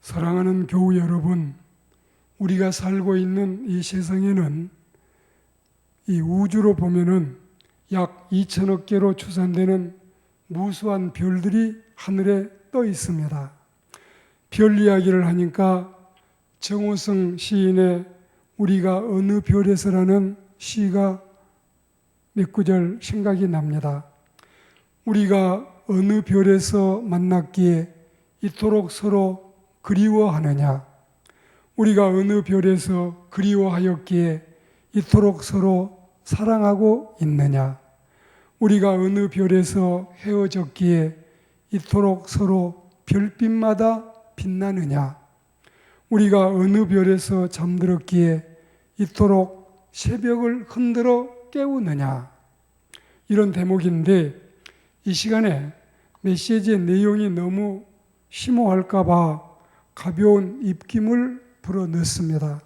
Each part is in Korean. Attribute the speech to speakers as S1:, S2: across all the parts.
S1: 사랑하는 교우 여러분, 우리가 살고 있는 이 세상에는 이 우주로 보면은 약 2천억 개로 추산되는 무수한 별들이 하늘에 떠 있습니다. 별 이야기를 하니까 정호성 시인의 우리가 어느 별에서라는 시가 몇 구절 생각이 납니다. 우리가 어느 별에서 만났기에 이토록 서로 그리워하느냐? 우리가 어느 별에서 그리워하였기에 이토록 서로 사랑하고 있느냐? 우리가 어느 별에서 헤어졌기에 이토록 서로 별빛마다 빛나느냐? 우리가 어느 별에서 잠들었기에 이토록 새벽을 흔들어 깨우느냐? 이런 대목인데 이 시간에 메시지의 내용이 너무 심오할까 봐 가벼운 입김을 불어넣습니다.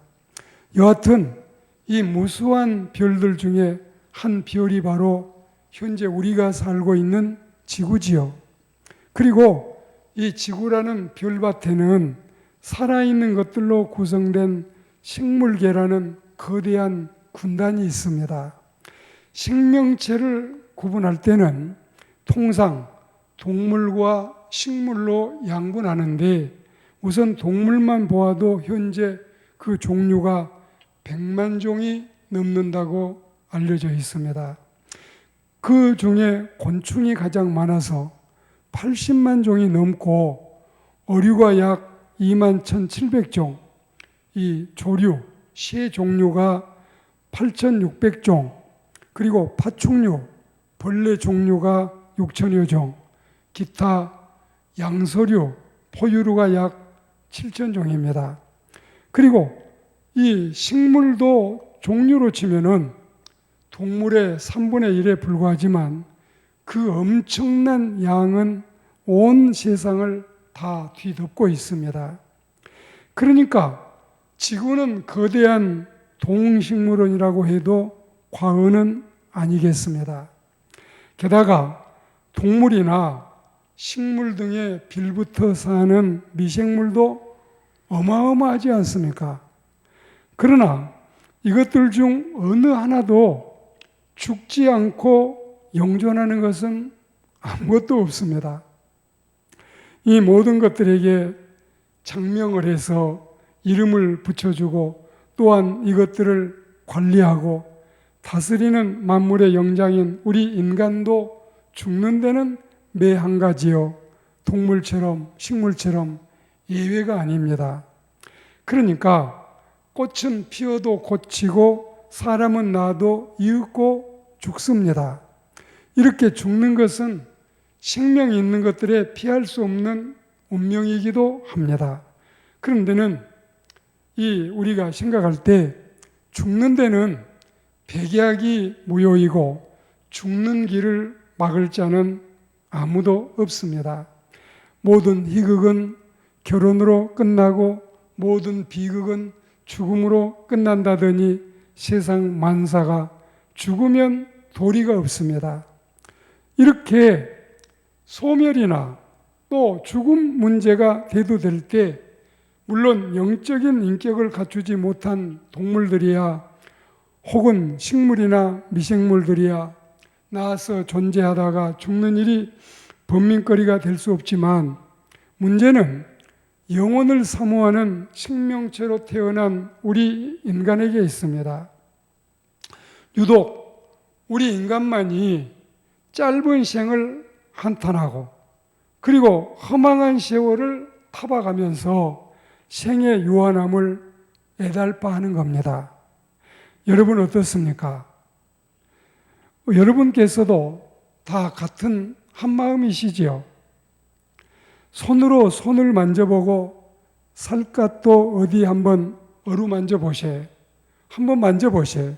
S1: 여하튼 이 무수한 별들 중에 한 별이 바로 현재 우리가 살고 있는 지구지요. 그리고 이 지구라는 별밭에는 살아있는 것들로 구성된 생물계라는 거대한 군단이 있습니다. 생명체를 구분할 때는 통상 동물과 식물로 양분하는데 우선 동물만 보아도 현재 그 종류가 100만 종이 넘는다고 알려져 있습니다. 그 중에 곤충이 가장 많아서 80만 종이 넘고 어류가 약 2만 1,700종, 이 조류, 새 종류가 8,600종, 그리고 파충류, 벌레 종류가 6천여 종, 기타 양서류, 포유류가 약 7,000종입니다. 그리고 이 식물도 종류로 치면은 동물의 3분의 1에 불과하지만 그 엄청난 양은 온 세상을 다 뒤덮고 있습니다. 그러니까 지구는 거대한 동식물원이라고 해도 과언은 아니겠습니다. 게다가 동물이나 식물 등에 빌붙어 사는 미생물도 어마어마하지 않습니까? 그러나 이것들 중 어느 하나도 죽지 않고 영존하는 것은 아무것도 없습니다. 이 모든 것들에게 장명을 해서 이름을 붙여주고 또한 이것들을 관리하고 다스리는 만물의 영장인 우리 인간도 죽는 데는 매 한 가지요. 동물처럼 식물처럼 예외가 아닙니다. 그러니까 꽃은 피어도 고치고 사람은 나도 이윽고 죽습니다. 이렇게 죽는 것은 생명이 있는 것들에 피할 수 없는 운명이기도 합니다. 그런데는 우리가 생각할 때 죽는 데는 백약이 무효이고 죽는 길을 막을 자는 아무도 없습니다. 모든 희극은 결혼으로 끝나고 모든 비극은 죽음으로 끝난다더니 세상 만사가 죽으면 도리가 없습니다. 이렇게 소멸이나 또 죽음 문제가 대두될 때 물론 영적인 인격을 갖추지 못한 동물들이야 혹은 식물이나 미생물들이야 나아서 존재하다가 죽는 일이 번민거리가 될 수 없지만 문제는 영혼을 사모하는 생명체로 태어난 우리 인간에게 있습니다. 유독 우리 인간만이 짧은 생을 한탄하고 그리고 허망한 세월을 타박하면서 생의 유한함을 애달파하는 겁니다. 여러분 어떻습니까? 여러분께서도 다 같은 한마음이시지요? 손으로 손을 만져보고 살갗도 어디 한번 어루만져 보세. 한번 만져보세.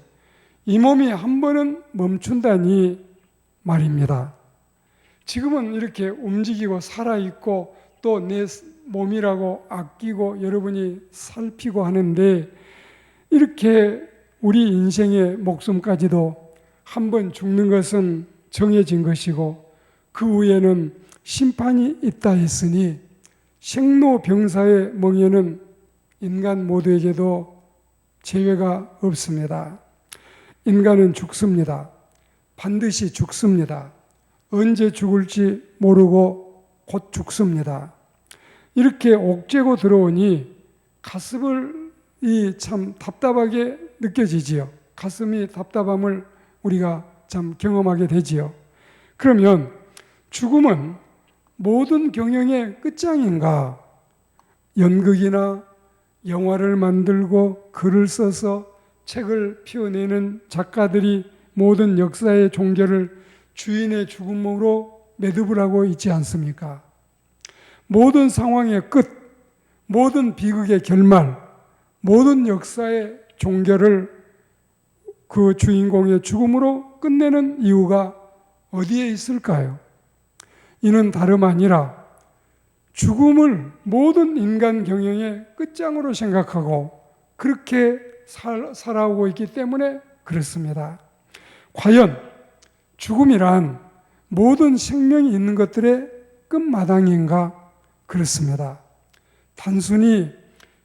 S1: 이 몸이 한 번은 멈춘다니 말입니다. 지금은 이렇게 움직이고 살아있고 또 내 몸이라고 아끼고 여러분이 살피고 하는데 이렇게 우리 인생의 목숨까지도 한 번 죽는 것은 정해진 것이고 그 후에는 심판이 있다 했으니 생로병사의 멍에는 인간 모두에게도 제외가 없습니다. 인간은 죽습니다. 반드시 죽습니다. 언제 죽을지 모르고 곧 죽습니다. 이렇게 옥죄고 들어오니 가슴이 참 답답하게 느껴지지요. 가슴이 답답함을 우리가 참 경험하게 되지요. 그러면 죽음은 모든 경영의 끝장인가? 연극이나 영화를 만들고 글을 써서 책을 피워내는 작가들이 모든 역사의 종결을 주인의 죽음으로 매듭을 하고 있지 않습니까? 모든 상황의 끝, 모든 비극의 결말, 모든 역사의 종결을 그 주인공의 죽음으로 끝내는 이유가 어디에 있을까요? 이는 다름 아니라 죽음을 모든 인간 경영의 끝장으로 생각하고 그렇게 살아오고 있기 때문에 그렇습니다. 과연 죽음이란 모든 생명이 있는 것들의 끝마당인가? 그렇습니다. 단순히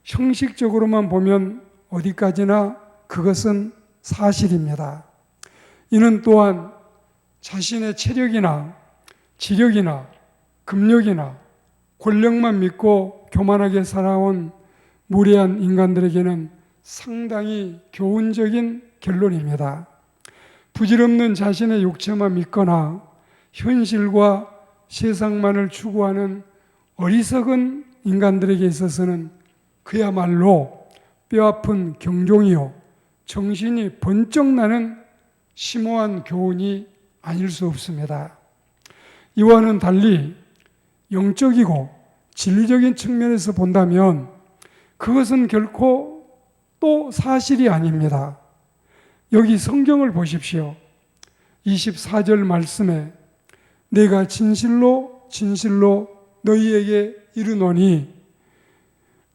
S1: 형식적으로만 보면 어디까지나 그것은 사실입니다. 이는 또한 자신의 체력이나 지력이나 금력이나 권력만 믿고 교만하게 살아온 무례한 인간들에게는 상당히 교훈적인 결론입니다. 부질없는 자신의 육체만 믿거나 현실과 세상만을 추구하는 어리석은 인간들에게 있어서는 그야말로 뼈아픈 경종이요 정신이 번쩍 나는 심오한 교훈이 아닐 수 없습니다. 이와는 달리 영적이고 진리적인 측면에서 본다면 그것은 결코 또 사실이 아닙니다. 여기 성경을 보십시오. 24절 말씀에 내가 진실로 너희에게 이르노니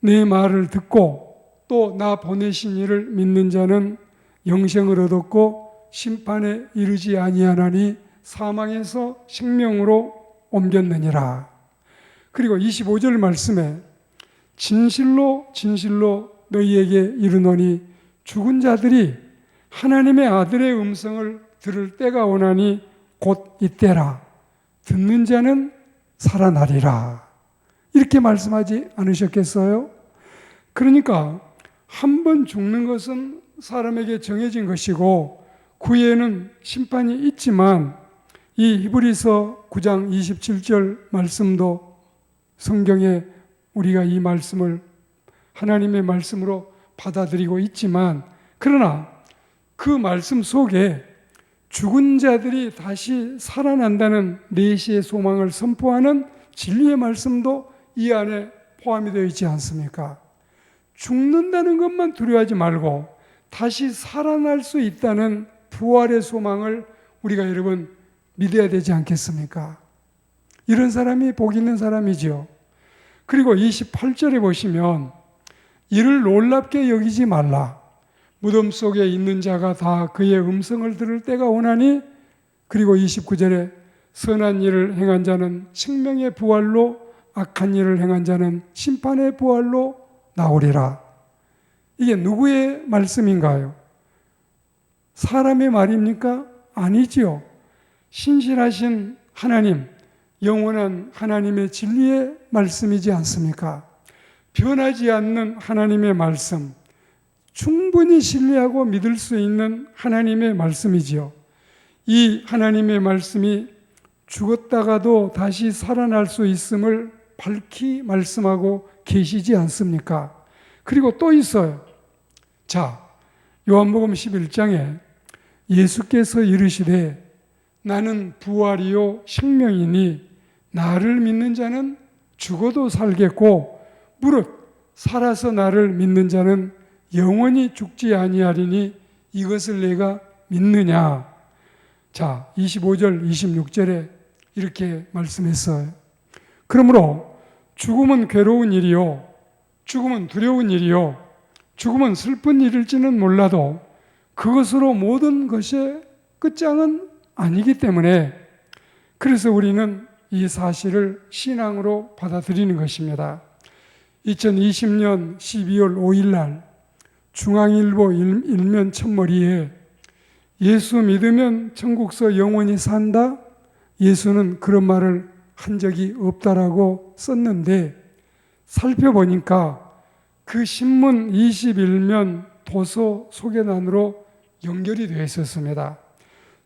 S1: 내 말을 듣고 또 나 보내신 이를 믿는 자는 영생을 얻었고 심판에 이르지 아니하나니 사망에서 생명으로 옮겼느니라. 그리고 25절 말씀에 진실로 너희에게 이르노니 죽은 자들이 하나님의 아들의 음성을 들을 때가 오나니 곧 이때라. 듣는 자는 살아나리라. 이렇게 말씀하지 않으셨겠어요? 그러니까 한 번 죽는 것은 사람에게 정해진 것이고 그 후에는 심판이 있지만 이 히브리서 9장 27절 말씀도 성경에 우리가 이 말씀을 하나님의 말씀으로 받아들이고 있지만 그러나 그 말씀 속에 죽은 자들이 다시 살아난다는 내시의 소망을 선포하는 진리의 말씀도 이 안에 포함이 되어 있지 않습니까? 죽는다는 것만 두려워하지 말고 다시 살아날 수 있다는 부활의 소망을 우리가 여러분 믿어야 되지 않겠습니까? 이런 사람이 복 있는 사람이죠. 그리고 28절에 보시면 이를 놀랍게 여기지 말라. 무덤 속에 있는 자가 다 그의 음성을 들을 때가 오나니 그리고 29절에 선한 일을 행한 자는 생명의 부활로 악한 일을 행한 자는 심판의 부활로 나오리라. 이게 누구의 말씀인가요? 사람의 말입니까? 아니지요. 신실하신 하나님, 영원한 하나님의 진리의 말씀이지 않습니까? 변하지 않는 하나님의 말씀, 충분히 신뢰하고 믿을 수 있는 하나님의 말씀이지요. 이 하나님의 말씀이 죽었다가도 다시 살아날 수 있음을 밝히 말씀하고 계시지 않습니까? 그리고 또 있어요. 자, 요한복음 11장에 예수께서 이르시되 나는 부활이요 생명이니 나를 믿는 자는 죽어도 살겠고 무릇 살아서 나를 믿는 자는 영원히 죽지 아니하리니 이것을 내가 믿느냐. 자, 25절 26절에 이렇게 말씀했어요. 그러므로 죽음은 괴로운 일이요 죽음은 두려운 일이요 죽음은 슬픈 일일지는 몰라도 그것으로 모든 것의 끝장은 아니기 때문에 그래서 우리는 이 사실을 신앙으로 받아들이는 것입니다. 2020년 12월 5일 날 중앙일보 일면 첫머리에 예수 믿으면 천국서 영원히 산다? 예수는 그런 말을 한 적이 없다라고 썼는데 살펴보니까 그 신문 21면 도서 소개란으로 연결이 되어 있었습니다.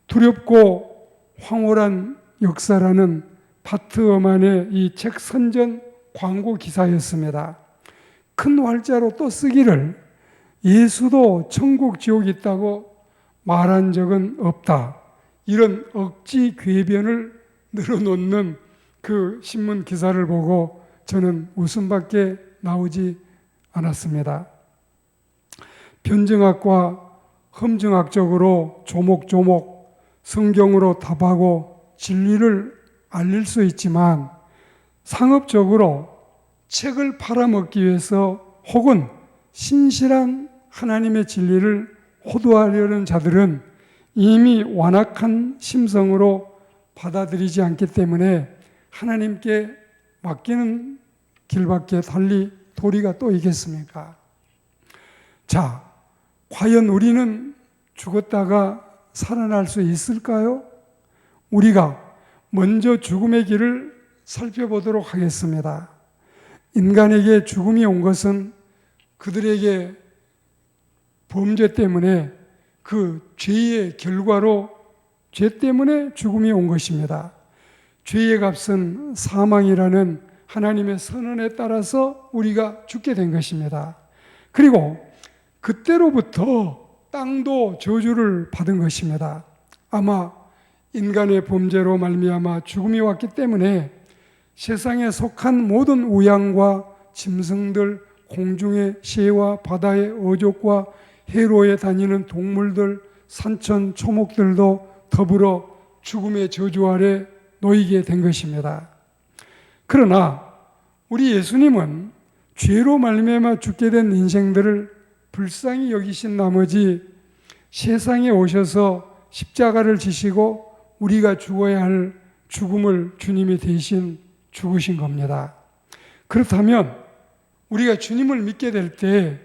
S1: 두렵고 황홀한 역사라는 파트어만의 이 책 선전 광고 기사였습니다. 큰 활자로 또 쓰기를 예수도 천국 지옥이 있다고 말한 적은 없다. 이런 억지 궤변을 늘어놓는 그 신문 기사를 보고 저는 웃음밖에 나오지 않았습니다. 변증학과 험증학적으로 조목조목 성경으로 답하고 진리를 알릴 수 있지만 상업적으로 책을 팔아먹기 위해서 혹은 신실한 하나님의 진리를 호도하려는 자들은 이미 완악한 심성으로 받아들이지 않기 때문에 하나님께 맡기는 길밖에 달리 도리가 또 있겠습니까? 자, 과연 우리는 죽었다가 살아날 수 있을까요? 우리가 먼저 죽음의 길을 살펴보도록 하겠습니다. 인간에게 죽음이 온 것은 그들에게 범죄 때문에 그 죄의 결과로 죄 때문에 죽음이 온 것입니다. 죄의 값은 사망이라는 하나님의 선언에 따라서 우리가 죽게 된 것입니다. 그리고 그때로부터 땅도 저주를 받은 것입니다. 아마 인간의 범죄로 말미암아 죽음이 왔기 때문에 세상에 속한 모든 우양과 짐승들, 공중의 새와 바다의 어족과 해로에 다니는 동물들, 산천, 초목들도 더불어 죽음의 저주 아래 놓이게 된 것입니다. 그러나 우리 예수님은 죄로 말미암아 죽게 된 인생들을 불쌍히 여기신 나머지 세상에 오셔서 십자가를 지시고 우리가 죽어야 할 죽음을 주님이 대신 죽으신 겁니다. 그렇다면 우리가 주님을 믿게 될 때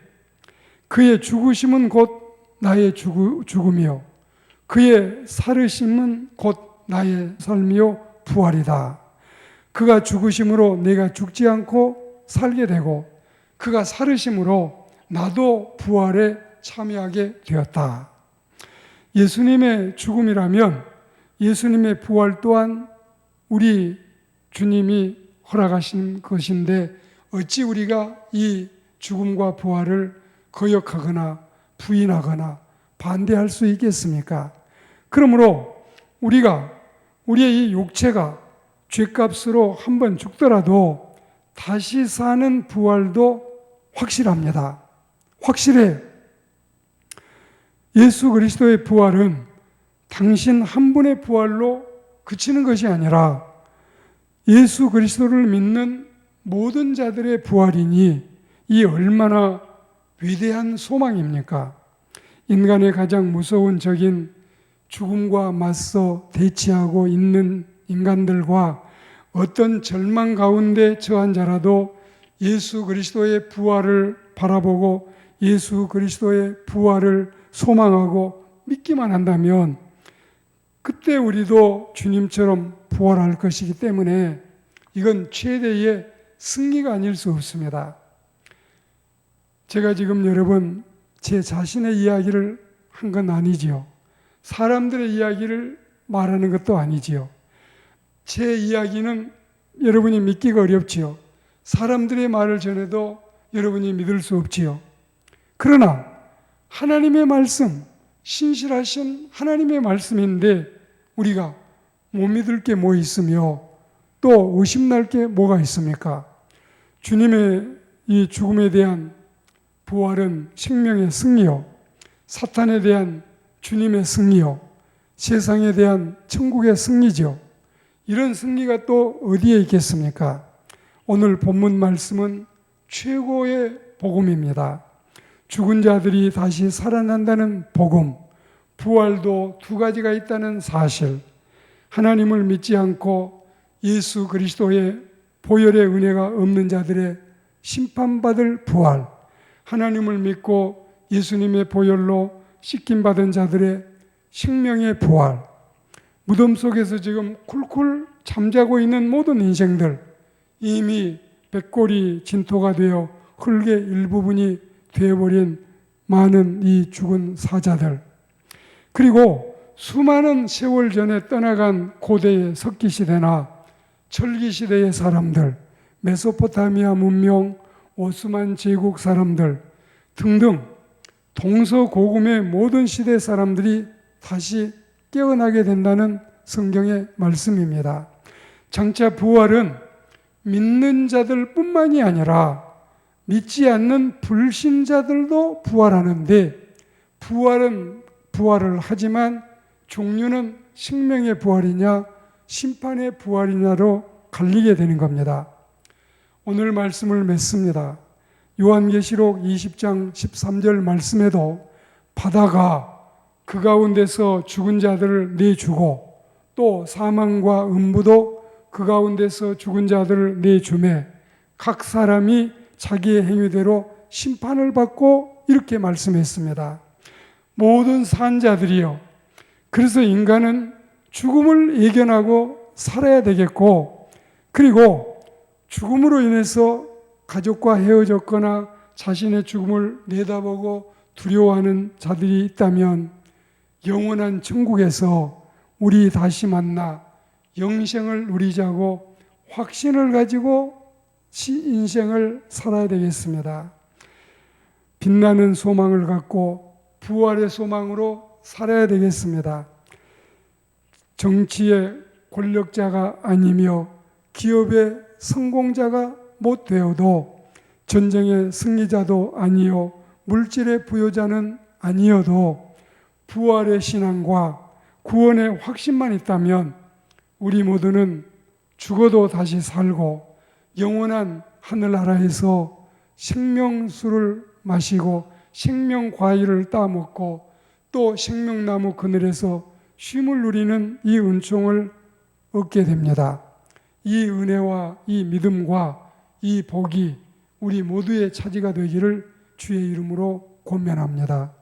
S1: 그의 죽으심은 곧 나의 죽음이요 그의 살으심은 곧 나의 삶이요 부활이다. 그가 죽으심으로 내가 죽지 않고 살게 되고 그가 살으심으로 나도 부활에 참여하게 되었다. 예수님의 죽음이라면 예수님의 부활 또한 우리 주님이 허락하신 것인데 어찌 우리가 이 죽음과 부활을 거역하거나 부인하거나 반대할 수 있겠습니까? 그러므로 우리가 우리의 이 육체가 죄값으로 한번 죽더라도 다시 사는 부활도 확실합니다. 확실해. 예수 그리스도의 부활은 당신 한 분의 부활로 그치는 것이 아니라 예수 그리스도를 믿는 모든 자들의 부활이니 이 얼마나 위대한 소망입니까? 인간의 가장 무서운 적인 죽음과 맞서 대치하고 있는 인간들과 어떤 절망 가운데 처한 자라도 예수 그리스도의 부활을 바라보고 예수 그리스도의 부활을 소망하고 믿기만 한다면 그때 우리도 주님처럼 부활할 것이기 때문에 이건 최대의 승리가 아닐 수 없습니다. 제가 지금 여러분 제 자신의 이야기를 한 건 아니지요. 사람들의 이야기를 말하는 것도 아니지요. 제 이야기는 여러분이 믿기가 어렵지요. 사람들의 말을 전해도 여러분이 믿을 수 없지요. 그러나 하나님의 말씀, 신실하신 하나님의 말씀인데 우리가 못 믿을 게 뭐 있으며 또 의심날 게 뭐가 있습니까? 주님의 이 죽음에 대한 부활은 생명의 승리요, 사탄에 대한 주님의 승리요, 세상에 대한 천국의 승리죠. 이런 승리가 또 어디에 있겠습니까? 오늘 본문 말씀은 최고의 복음입니다. 죽은 자들이 다시 살아난다는 복음, 부활도 두 가지가 있다는 사실, 하나님을 믿지 않고 예수 그리스도의 보혈의 은혜가 없는 자들의 심판받을 부활, 하나님을 믿고 예수님의 보혈로 씻김받은 자들의 생명의 부활, 무덤 속에서 지금 쿨쿨 잠자고 있는 모든 인생들, 이미 백골이 진토가 되어 흙의 일부분이 되어버린 많은 이 죽은 사자들, 그리고 수많은 세월 전에 떠나간 고대의 석기시대나 철기시대의 사람들, 메소포타미아 문명, 오스만 제국 사람들 등등 동서고금의 모든 시대 사람들이 다시 깨어나게 된다는 성경의 말씀입니다. 장차 부활은 믿는 자들 뿐만이 아니라 믿지 않는 불신자들도 부활하는데, 부활은 부활을 하지만 종류는 생명의 부활이냐 심판의 부활이냐로 갈리게 되는 겁니다. 오늘 말씀을 맺습니다. 요한계시록 20장 13절 말씀에도 바다가 그 가운데서 죽은 자들을 내주고 또 사망과 음부도 그 가운데서 죽은 자들을 내주매 각 사람이 자기의 행위대로 심판을 받고 이렇게 말씀했습니다. 모든 산자들이요, 그래서 인간은 죽음을 예견하고 살아야 되겠고, 그리고 죽음으로 인해서 가족과 헤어졌거나 자신의 죽음을 내다보고 두려워하는 자들이 있다면 영원한 천국에서 우리 다시 만나 영생을 누리자고 확신을 가지고 인생을 살아야 되겠습니다. 빛나는 소망을 갖고 부활의 소망으로 살아야 되겠습니다. 정치의 권력자가 아니며 기업의 성공자가 못 되어도, 전쟁의 승리자도 아니요 물질의 부여자는 아니어도 부활의 신앙과 구원의 확신만 있다면 우리 모두는 죽어도 다시 살고 영원한 하늘나라에서 생명수를 마시고 생명과일을 따먹고 또 생명나무 그늘에서 쉼을 누리는 이 은총을 얻게 됩니다. 이 은혜와 이 믿음과 이 복이 우리 모두의 차지가 되기를 주의 이름으로 권면합니다.